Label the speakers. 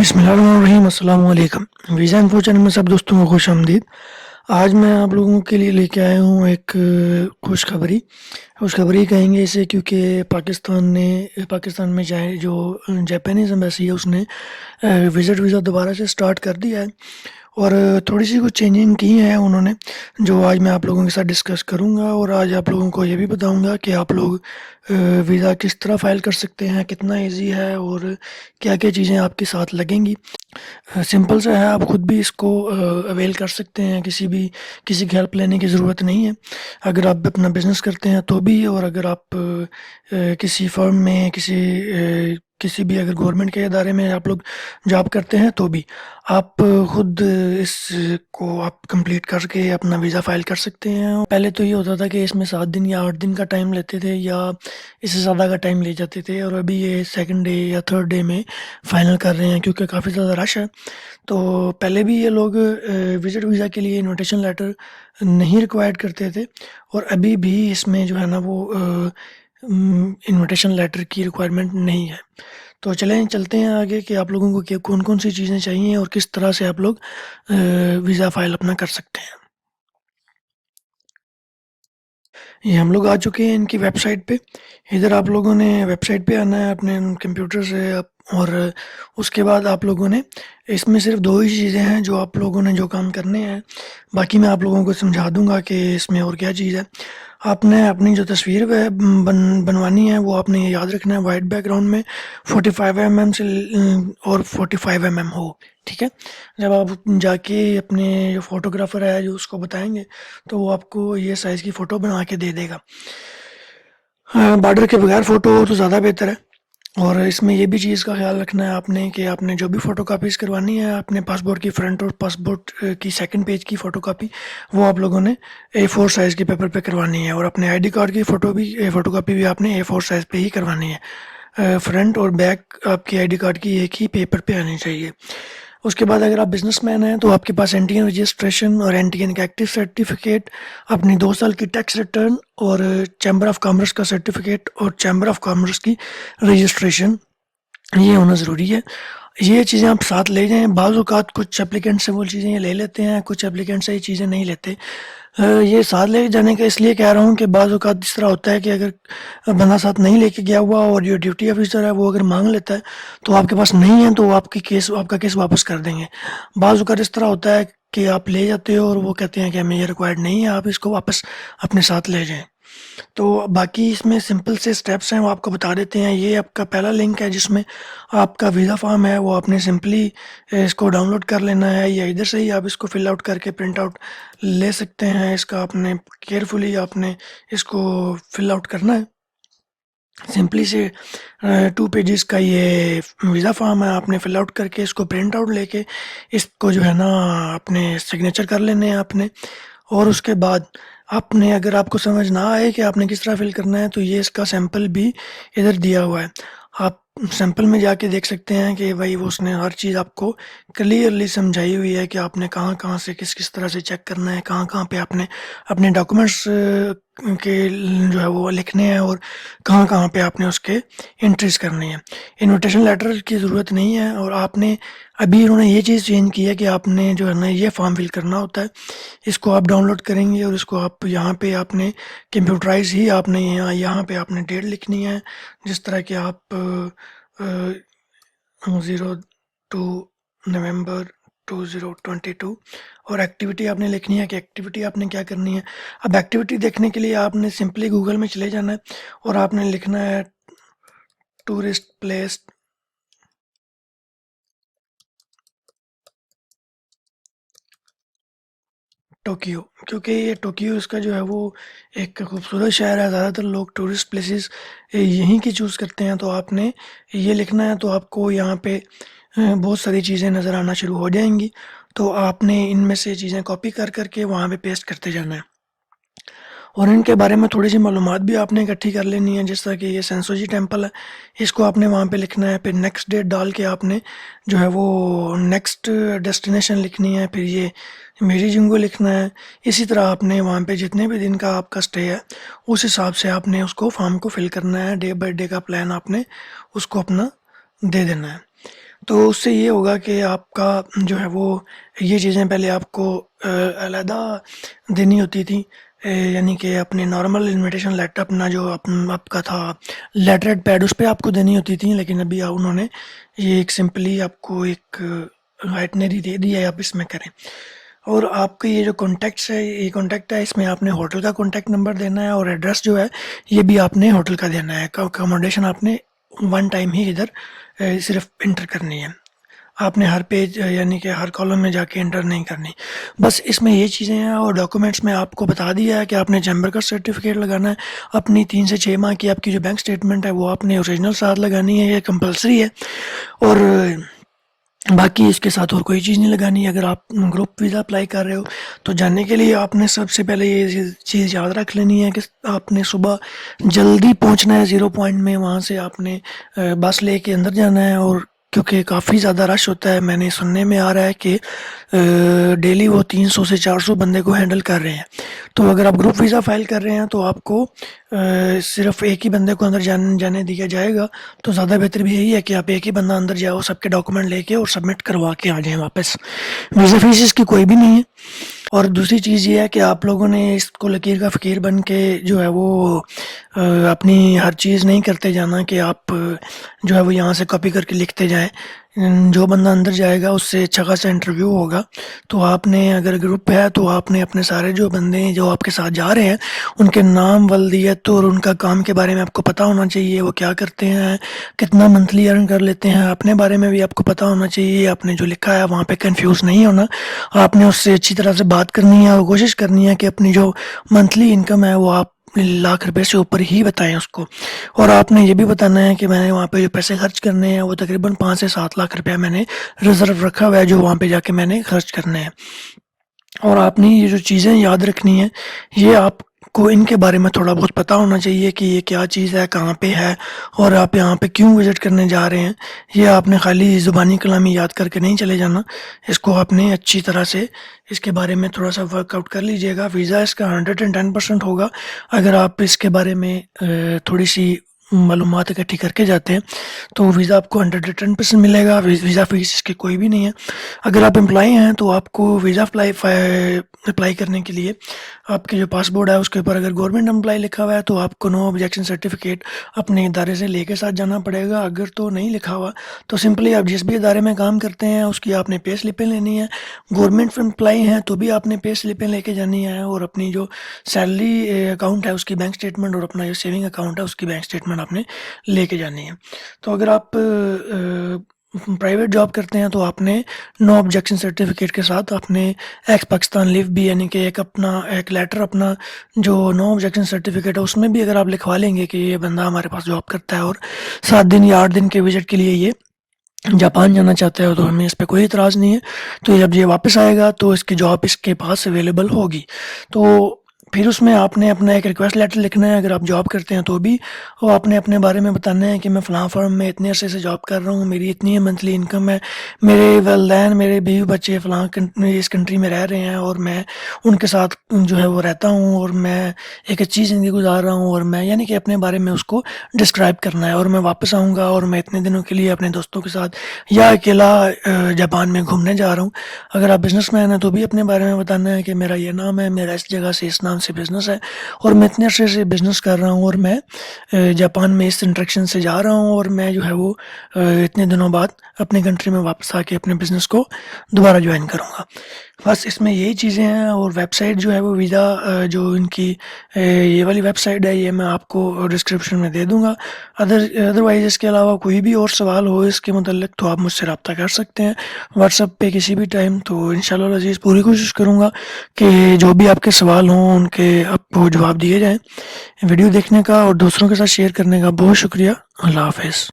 Speaker 1: बिस्मिल्लाहिर्रहमानिर्रहीम अस्सलाम वालेकुम। वीज़ा इन्फो चैनल में सब दोस्तों को खुश आमदीद। आज मैं आप लोगों के लिए लेके आया हूँ एक खुशखबरी। खुशखबरी कहेंगे इसे क्योंकि पाकिस्तान में चाहे जो जापानीज़ एम्बेसी है उसने विज़िट वीज़ा दोबारा से स्टार्ट कर दिया है और थोड़ी सी कुछ चेंजिंग की है उन्होंने, जो आज मैं आप लोगों के साथ डिस्कस करूँगा। और आज आप लोगों को ये भी बताऊँगा कि आप लोग वीज़ा किस तरह फ़ाइल कर सकते हैं, कितना ईज़ी है और क्या-क्या चीज़ें आपके साथ लगेंगी। सिंपल सा है, आप खुद भी इसको अवेल कर सकते हैं, किसी की हेल्प लेने की ज़रूरत नहीं है। अगर आप अपना बिज़नेस करते हैं तो भी, और अगर आप किसी फ़र्म में किसी भी अगर गवर्नमेंट के इदारे में आप लोग जॉब करते हैं तो भी आप खुद इसको आप कंप्लीट करके अपना वीज़ा फ़ाइल कर सकते हैं। पहले तो ये होता था कि इसमें 7 दिन या 8 दिन का टाइम लेते थे या इससे ज़्यादा का टाइम ले जाते थे, और अभी ये सेकंड डे या थर्ड डे में फ़ाइनल कर रहे हैं क्योंकि काफ़ी ज़्यादा रश है। तो पहले भी ये लोग विज़िट वीज़ा के लिए इन्विटेशन लेटर नहीं रिक्वायर्ड करते थे, और अभी भी इसमें जो है ना वो इन्विटेशन लेटर की रिक्वायरमेंट नहीं है। तो चलें चलते हैं आगे कि आप लोगों को क्या कौन-कौन सी चीज़ें चाहिए और किस तरह से आप लोग वीज़ा फ़ाइल अपना कर सकते हैं। ये हम लोग आ चुके हैं इनकी वेबसाइट पे। इधर आप लोगों ने वेबसाइट पे आना है अपने कंप्यूटर से और उसके बाद आप लोगों ने इसमें सिर्फ़ 2 ही चीज़ें हैं जो आप लोगों ने जो काम करने हैं। बाकी मैं आप लोगों को समझा दूँगा कि इसमें और क्या चीज़ है। आपने अपनी जो तस्वीर है बनवानी है, वो आपने ये याद रखना है व्हाइट बैकग्राउंड में 45 से और 45 हो, ठीक है? जब आप जाके अपने जो फ़ोटोग्राफ़र है जो उसको बताएँगे तो वो आपको ये साइज़ की फ़ोटो बना के दे देगा। बॉर्डर के बगैर फ़ोटो हो तो ज़्यादा बेहतर है। और इसमें ये भी चीज़ का ख़्याल रखना है आपने कि आपने जो भी फ़ोटोकॉपीज़ करवानी है अपने पासपोर्ट की फ्रंट और पासपोर्ट की सेकंड पेज की फ़ोटोकॉपी, वो आप लोगों ने A4 साइज़ के पेपर पे करवानी है, और अपने आईडी कार्ड की फ़ोटोकॉपी भी आपने A4 साइज़ पे ही करवानी है। फ्रंट और बैक आपकी आईडी कार्ड की एक ही पेपर पे आनी चाहिए। उसके बाद अगर आप बिज़नेसमैन हैं तो आपके पास एनटीएन रजिस्ट्रेशन और एनटीएन का एक्टिव सर्टिफिकेट, अपनी 2 साल की टैक्स रिटर्न और चैम्बर ऑफ कॉमर्स का सर्टिफिकेट और चैम्बर ऑफ कॉमर्स की रजिस्ट्रेशन, ये होना ज़रूरी है। ये चीज़ें आप साथ ले जाएँ। बाज़ औक़ात कुछ एप्लीकेंट्स से वो चीज़ें ये ले लेते हैं, कुछ एप्लीकेंट्स से ये चीज़ें नहीं लेते। ये साथ ले जाने का इसलिए कह रहा हूँ कि बाज़ औक़ात इस तरह होता है कि अगर बंदा साथ नहीं लेके गया हुआ और जो ड्यूटी ऑफ़िसर है वो अगर माँग लेता है, तो आपके पास नहीं है तो वो आपका केस वापस कर देंगे। बाज़ औक़ात इस तरह होता है कि आप ले जाते हो और वो कहते हैं कि हमें ये रिक्वायर्ड नहीं है, आप इसको वापस अपने साथ ले जाएँ। तो बाकी इसमें सिंपल से स्टेप्स हैं वो आपको बता देते हैं। ये आपका पहला लिंक है जिसमें आपका वीज़ा फॉर्म है, वो आपने सिंपली इसको डाउनलोड कर लेना है, या इधर से ही आप इसको फिल आउट करके प्रिंट आउट ले सकते हैं। इसका आपने केयरफुली आपने इसको फिल आउट करना है। सिंपली से 2 पेजेस का ये वीज़ा फॉर्म है, आपने फिल आउट करके इसको प्रिंट आउट लेके इसको जो है ना अपने सिग्नेचर कर लेने हैं आपने। और उसके बाद आपने, अगर आपको समझ ना आए कि आपने किस तरह फ़िल करना है, तो ये इसका सैंपल भी इधर दिया हुआ है। आप सैंपल में जाके देख सकते हैं कि भाई वो उसने हर चीज़ आपको क्लियरली समझाई हुई है कि आपने कहाँ-कहाँ से किस-किस तरह से चेक करना है, कहाँ-कहाँ पे आपने अपने डॉक्यूमेंट्स के जो है वो लिखने हैं और कहाँ-कहाँ पे आपने उसके एंट्रीज़ करनी है। इन्विटेशन लेटर की ज़रूरत नहीं है, और आपने अभी इन्होंने ये चीज़ चेंज की है कि आपने जो है ना ये फॉर्म फिल करना होता है। इसको आप डाउनलोड करेंगे और इसको आप यहाँ पे आपने कंप्यूटराइज़ ही आपने यहाँ यहाँ पे आपने डेट लिखनी है। जिस तरह कि आप 02 नवंबर 2022, और एक्टिविटी आपने लिखनी है कि एक्टिविटी आपने क्या करनी है। अब एक्टिविटी देखने के लिए आपने सिंपली गूगल में चले जाना है और आपने लिखना है टूरिस्ट प्लेस टोक्यो, क्योंकि ये टोक्यो इसका जो है वो एक खूबसूरत शहर है। ज़्यादातर लोग टूरिस्ट प्लेसेस यहीं की चूज़ करते हैं। तो आपने ये लिखना है तो आपको यहाँ पे बहुत सारी चीज़ें नज़र आना शुरू हो जाएंगी। तो आपने इनमें से चीज़ें कॉपी कर करके वहाँ पे पेस्ट करते जाना है, और इनके बारे में थोड़ी सी मालूमात भी आपने इकट्ठी कर लेनी है। जिस तरह कि ये सेंसोजी टेम्पल है, इसको आपने वहाँ पे लिखना है। फिर नेक्स्ट डेट डाल के आपने जो है वो नेक्स्ट डेस्टिनेशन लिखनी है। फिर ये मेरी जिंगो लिखना है। इसी तरह आपने वहाँ पे जितने भी दिन का आपका स्टे है उस हिसाब से आपने उसको फॉर्म को फिल करना है। डे बाई डे का प्लान आपने उसको अपना दे देना है। तो उससे ये होगा कि आपका जो है वो ये चीज़ें पहले आपको अलहदा देनी होती थी, यानी कि अपने नॉर्मल इनविटेशन लेटर अपना जो आपका था लेटरहेड पैड उस पे आपको देनी होती थी, लेकिन अभी उन्होंने ये एक सिंपली आपको एक आइटनरी दे दिया है, आप इसमें करें। और आपके ये जो कॉन्टैक्ट्स है, ये कॉन्टैक्ट है, इसमें आपने होटल का कॉन्टैक्ट नंबर देना है और एड्रेस जो है ये भी आपने होटल का देना है। अकोमोडेशन आपने वन टाइम ही इधर सिर्फ इंटर करनी है, आपने हर पेज यानी कि हर कॉलम में जाके एंटर नहीं करनी। बस इसमें ये चीज़ें हैं, और डॉक्यूमेंट्स में आपको बता दिया है कि आपने चैम्बर का सर्टिफिकेट लगाना है, अपनी 3 से 6 माह की आपकी जो बैंक स्टेटमेंट है वो आपने ओरिजिनल साथ लगानी है, ये कंपलसरी है। और बाकी इसके साथ और कोई चीज़ नहीं लगानी है। अगर आप ग्रुप वीज़ा अप्लाई कर रहे हो तो जानने के लिए आपने सबसे पहले ये चीज़ याद रख लेनी है कि आपने सुबह जल्दी पहुंचना है 0 पॉइंट में, वहाँ से आपने बस लेके अंदर जाना है। और क्योंकि काफ़ी ज़्यादा रश होता है, मैंने सुनने में आ रहा है कि डेली वो 300 से 400 बंदे को हैंडल कर रहे हैं। तो अगर आप ग्रुप वीज़ा फ़ाइल कर रहे हैं तो आपको सिर्फ एक ही बंदे को अंदर जाने दिया जाएगा। तो ज़्यादा बेहतर भी यही है कि आप एक ही बंदा अंदर जाओ, सबके डॉक्यूमेंट लेके और सबमिट करवा के आ जाएं वापस। वीज़ा फीस इसकी कोई भी नहीं है। और दूसरी चीज़ ये है कि आप लोगों ने इसको लकीर का फ़कीर बन के जो है वो अपनी हर चीज़ नहीं करते जाना कि आप जो है वो यहाँ से कॉपी करके लिखते जाएं। जो बंदा अंदर जाएगा उससे अच्छा खासा इंटरव्यू होगा। तो आपने अगर ग्रुप है तो आपने अपने सारे जो बंदे जो आपके साथ जा रहे हैं उनके नाम, वल्दियत और उनका काम के बारे में आपको पता होना चाहिए, वो क्या करते हैं, कितना मंथली अर्न कर लेते हैं, अपने बारे में भी आपको पता होना चाहिए। आपने जो लिखा है वहाँ पे कंफ्यूज नहीं होना, आपने उससे अच्छी तरह से बात करनी है और कोशिश करनी है कि अपनी जो मंथली इनकम है वो आप लाख रुपए से ऊपर ही बताएं उसको। और आपने ये भी बताना है कि मैंने वहाँ पे जो पैसे खर्च करने हैं वो तकरीबन 5 से 7 लाख रुपया मैंने रिजर्व रखा हुआ है जो वहाँ पे जाके मैंने खर्च करने हैं। और आपने ये जो चीज़ें याद रखनी है, ये आपको इनके बारे में थोड़ा बहुत पता होना चाहिए कि ये क्या चीज़ है, कहाँ पे है और आप यहाँ पे क्यों विज़िट करने जा रहे हैं। ये आपने खाली ज़ुबानी कलामी याद करके नहीं चले जाना, इसको आपने अच्छी तरह से इसके बारे में थोड़ा सा वर्कआउट कर लीजिएगा। वीज़ा इसका 110% होगा अगर आप इसके बारे में थोड़ी सी मालूमात इकट्ठी करके जाते हैं तो वीज़ा आपको 110% मिलेगा। वीज़ा फीस इसकी कोई भी नहीं है। अगर आप एम्प्लॉई हैं तो आपको वीज़ा अप्लाई करने के लिए आपके जो पासपोर्ट है उसके ऊपर अगर गवर्नमेंट एम्प्लॉय लिखा हुआ है तो आपको नो ऑब्जेक्शन सर्टिफिकेट अपने इदारे से लेके साथ जाना पड़ेगा। अगर तो नहीं लिखा हुआ तो सिंपली आप जिस भी इदारे में काम करते हैं उसकी आपने पे स्लिपें लेनी है। गवर्नमेंट एम्प्लॉई हैं तो भी आपने पे स्लिपें लेके जानी है, और अपनी जो सैलरी अकाउंट है उसकी बैंक स्टेटमेंट और अपना जो सेविंग अकाउंट है उसकी बैंक स्टेटमेंट आपने लेके जानी है। तो अगर आप प्राइवेट जॉब करते हैं तो आपने नो ऑब्जेक्शन सर्टिफिकेट के साथ आपने एक्स पाकिस्तान लीव भी यानी कि एक अपना एक लेटर अपना जो नो ऑब्जेक्शन सर्टिफिकेट है उसमें भी अगर आप लिखवा लेंगे कि ये बंदा हमारे पास जॉब करता है और 7 दिन या 8 दिन के विजिट के लिए ये जापान जाना चाहता है तो हमें इस पे कोई इतराज़ नहीं है। तो जब ये वापस आएगा तो इसकी जॉब इसके पास अवेलेबल होगी। तो फिर उसमें आपने अपना एक रिक्वेस्ट लेटर लिखना है अगर आप जॉब करते हैं तो भी, और आपने अपने बारे में बताना है कि मैं फ़लाँ फर्म में इतने अरसे से जॉब कर रहा हूँ, मेरी इतनी मंथली इनकम है, मेरे वालिदैन मेरे बीवी बच्चे फ़लाँ इस कंट्री में रह रहे हैं और मैं उनके साथ जो है वो रहता हूँ और मैं एक अच्छी ज़िंदगी गुजार रहा हूँ, और मैं यानी कि अपने बारे में उसको डिस्क्राइब करना है। और मैं वापस आऊँगा और मैं इतने दिनों के लिए अपने दोस्तों के साथ या अकेला जापान में घूमने जा रहा हूँ। अगर आप बिजनेसमैन हैं तो भी अपने बारे में बताना है कि मेरा ये नाम है, मेरा इस जगह से इस नाम से बिज़नेस है और मैं इतने अरसे से बिज़नेस कर रहा हूँ और मैं जापान में इस इंट्रैक्शन से जा रहा हूँ और मैं जो है वो इतने दिनों बाद अपने कंट्री में वापस आके अपने बिज़नेस को दोबारा ज्वाइन करूँगा। बस इसमें यही चीज़ें हैं। और वेबसाइट जो है वो वीज़ा जो इनकी ये वाली वेबसाइट है ये मैं आपको डिस्क्रिप्शन में दे दूँगा। अदरवाइज़ इसके अलावा कोई भी और सवाल हो इसके मुतल्लिक़ तो आप मुझसे रब्ता कर सकते हैं व्हाट्सएप पे किसी भी टाइम। तो इंशाल्लाह अज़ीज़ पूरी कोशिश करूँगा कि जो भी आपके सवाल हों उनके आपको जवाब दिए जाएँ। वीडियो देखने का और दूसरों के साथ शेयर करने का बहुत शुक्रिया। अल्लाह हाफ़िज़।